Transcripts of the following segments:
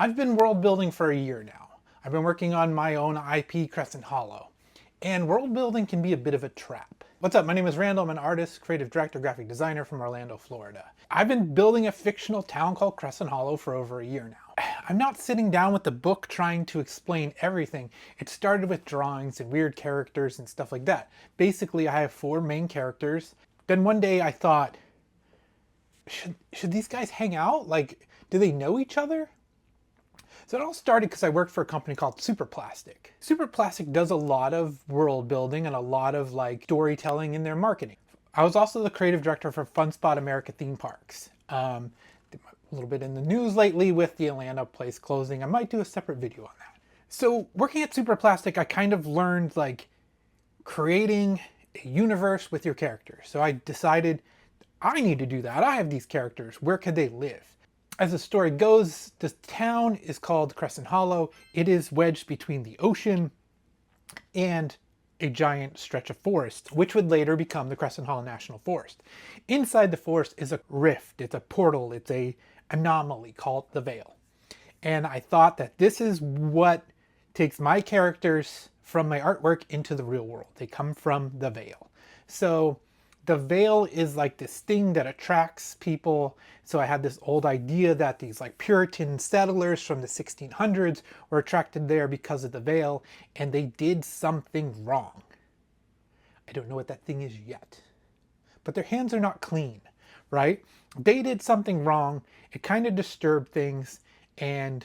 I've been world building for a year now. I've been working on my own IP, Crescent Hollow. And world building can be a bit of a trap. What's up? My name is Randall. I'm an artist, creative director, graphic designer from Orlando, Florida. I've been building a fictional town called Crescent Hollow for over a year now. I'm not sitting down with the book trying to explain everything. It started with drawings and weird characters and stuff like that. Basically, I have 4 main characters. Then one day I thought, should these guys hang out? Like, do they know each other? So it all started because I worked for a company called Superplastic. Superplastic does a lot of world building and a lot of like storytelling in their marketing. I was also the creative director for FunSpot America Theme Parks. A little bit in the news lately with the Atlanta place closing. I might do a separate video on that. So working at Superplastic, I kind of learned like creating a universe with your characters. So I decided I need to do that. I have these characters. Where could they live? As the story goes, this town is called Crescent Hollow. It is wedged between the ocean and a giant stretch of forest, which would later become the Crescent Hollow National Forest. Inside the forest is a rift, it's a portal, it's a anomaly called the Veil. And I thought that this is what takes my characters from my artwork into the real world. They come from the Veil. So the Veil is like this thing that attracts people. So I had this old idea that these like Puritan settlers from the 1600s were attracted there because of the Veil, and they did something wrong. I don't know what that thing is yet, but their hands are not clean, right? They did something wrong. It kind of disturbed things, and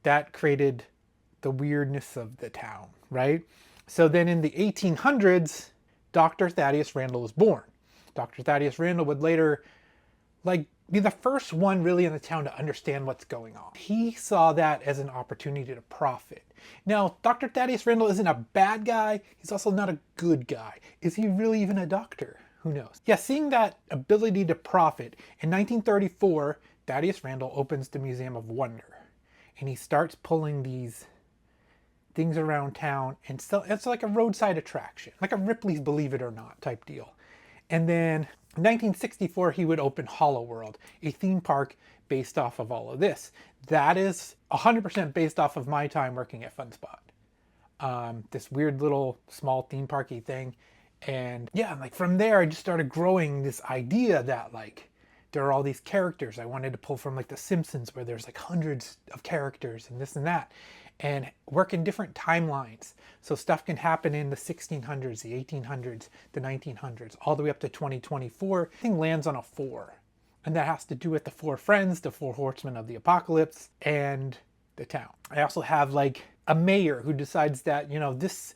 that created the weirdness of the town, right? So then in the 1800s, Dr. Thaddeus Randall was born. Dr. Thaddeus Randall would later be the first one really in the town to understand what's going on. He saw that as an opportunity to profit. Now, Dr. Thaddeus Randall isn't a bad guy. He's also not a good guy. Is he really even a doctor? Who knows? Yeah, seeing that ability to profit, in 1934, Thaddeus Randall opens the Museum of Wonder. And he starts pulling these things around town, and so it's like a roadside attraction, like a Ripley's Believe It or Not type deal. And then in 1964 he would open Hollow World, a theme park based off of all of this. That is 100% based off of my time working at FunSpot. This weird little small theme parky thing. And yeah, like from there I just started growing this idea that like there are all these characters I wanted to pull from, like The Simpsons, where there's like hundreds of characters and this and that, and work in different timelines. So stuff can happen in the 1600s, the 1800s, the 1900s, all the way up to 2024. Everything lands on a 4. And that has to do with the 4 friends, the 4 horsemen of the apocalypse, and the town. I also have like a mayor who decides that, you know, this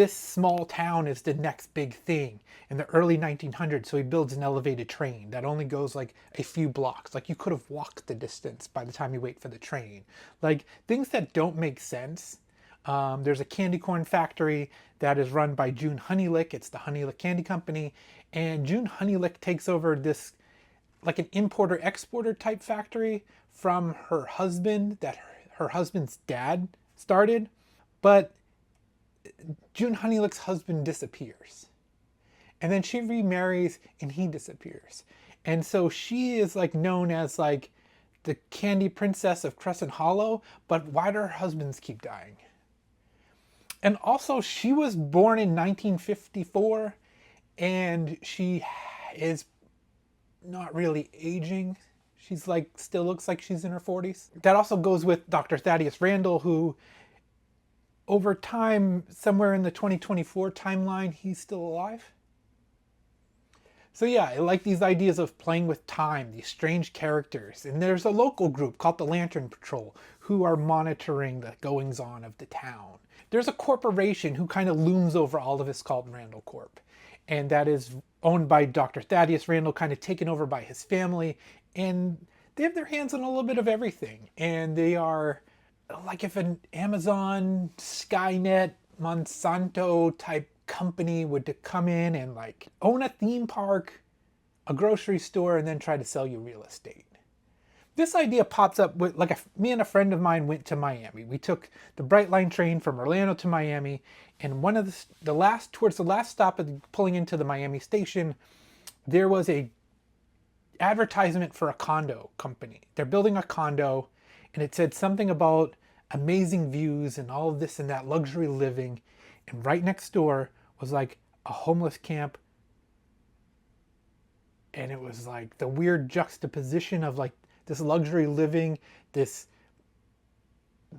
small town is the next big thing in the early 1900s. So he builds an elevated train that only goes like a few blocks. Like you could have walked the distance by the time you wait for the train. Like things that don't make sense. There's a candy corn factory that is run by June Honeylick. It's the Honeylick Candy Company. And June Honeylick takes over this like an importer-exporter type factory from her husband that her husband's dad started. But June Honeylick's husband disappears. And then she remarries and he disappears. And so she is like known as like the candy princess of Crescent Hollow, but why do her husbands keep dying? And also she was born in 1954 and she is not really aging. She's like still looks like she's in her 40s. That also goes with Dr. Thaddeus Randall, who over time, somewhere in the 2024 timeline, he's still alive. So yeah, I like these ideas of playing with time, these strange characters. And there's a local group called the Lantern Patrol who are monitoring the goings-on of the town. There's a corporation who kind of looms over all of this called Randall Corp. And that is owned by Dr. Thaddeus Randall, kind of taken over by his family. And they have their hands on a little bit of everything. And they are like if an Amazon, Skynet, Monsanto type company would to come in and like own a theme park, a grocery store, and then try to sell you real estate. This idea pops up with me and a friend of mine went to Miami. We took the Bright Line train from Orlando to Miami, and one of towards the last stop of pulling into the Miami station, there was a advertisement for a condo company. They're building a condo and it said something about amazing views and all of this and that luxury living. And right next door was like a homeless camp. And it was like the weird juxtaposition of like this luxury living, this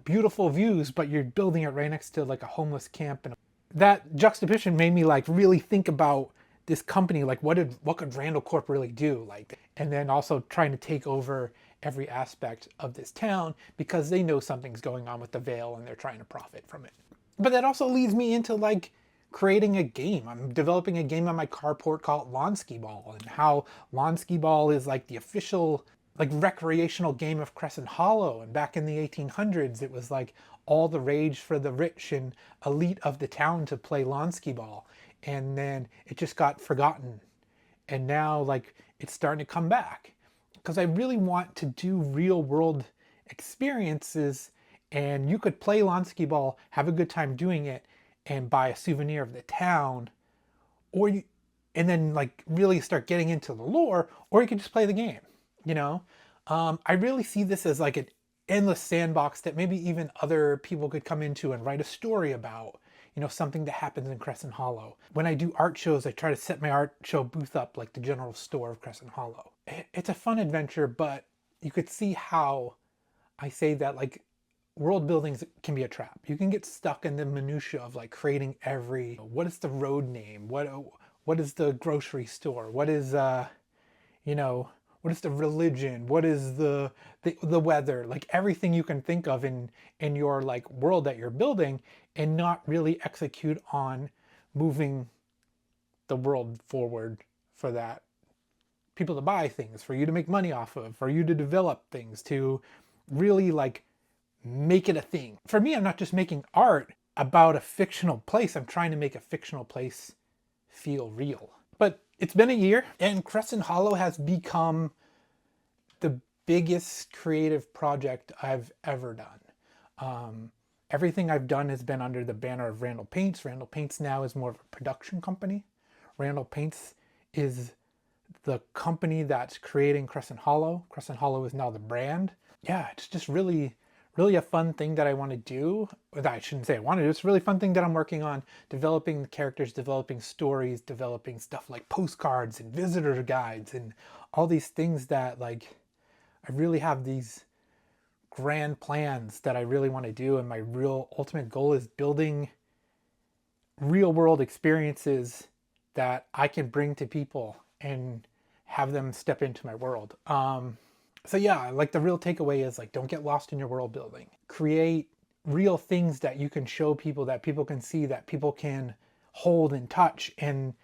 beautiful views, but you're building it right next to like a homeless camp. And that juxtaposition made me like really think about this company, like what could Randall Corp really do? Like, and then also trying to take over every aspect of this town because they know something's going on with the Veil and they're trying to profit from it. But that also leads me into like creating a game. I'm developing a game on my carport called Lawn Skee Ball, and how Lawn Skee Ball is like the official like recreational game of Crescent Hollow. And back in the 1800s, it was like all the rage for the rich and elite of the town to play lawn skee ball. And then it just got forgotten. And now like it's starting to come back because I really want to do real world experiences, and you could play lawn skee ball, have a good time doing it, and buy a souvenir of the town, or you, and then like really start getting into the lore, or you could just play the game, you know? I really see this as like an endless sandbox that maybe even other people could come into and write a story about, you know, something that happens in Crescent Hollow. When I do art shows, I try to set my art show booth up like the general store of Crescent Hollow. It's a fun adventure, but you could see how I say that like world buildings can be a trap. You can get stuck in the minutia of like creating what is the road name? What is the grocery store? What is, you know, what is the religion? What is the weather? Like everything you can think of in your like world that you're building, and not really execute on moving the world forward for that people to buy things, for you to make money off of, for you to develop things, to really like make it a thing. For me, I'm not just making art about a fictional place. I'm trying to make a fictional place feel real. But it's been a year, and Crescent Hollow has become the biggest creative project I've ever done. Everything I've done has been under the banner of Randall Paints. Randall Paints now is more of a production company. Randall Paints is the company that's creating Crescent Hollow. Crescent Hollow is now the brand. Yeah, it's just really a fun thing that I want to do. I shouldn't say I want to do. It's a really fun thing that I'm working on, developing the characters, developing stories, developing stuff like postcards and visitor guides and all these things that like I really have these grand plans that I really want to do. And my real ultimate goal is building real world experiences that I can bring to people and have them step into my world. So yeah, like the real takeaway is like, don't get lost in your world building. Create real things that you can show people, that people can see, that people can hold and touch and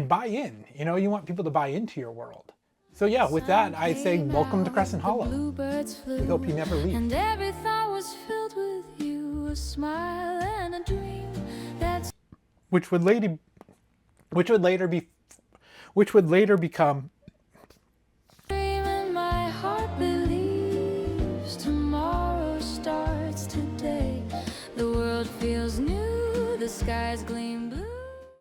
buy in. You know, you want people to buy into your world. So yeah, with that, I say welcome to Crescent Hollow. We hope you never leave. And every thought was filled with you, a smile and a dream that's which would later become my heart believes tomorrow starts today. The world feels new, the skies gleam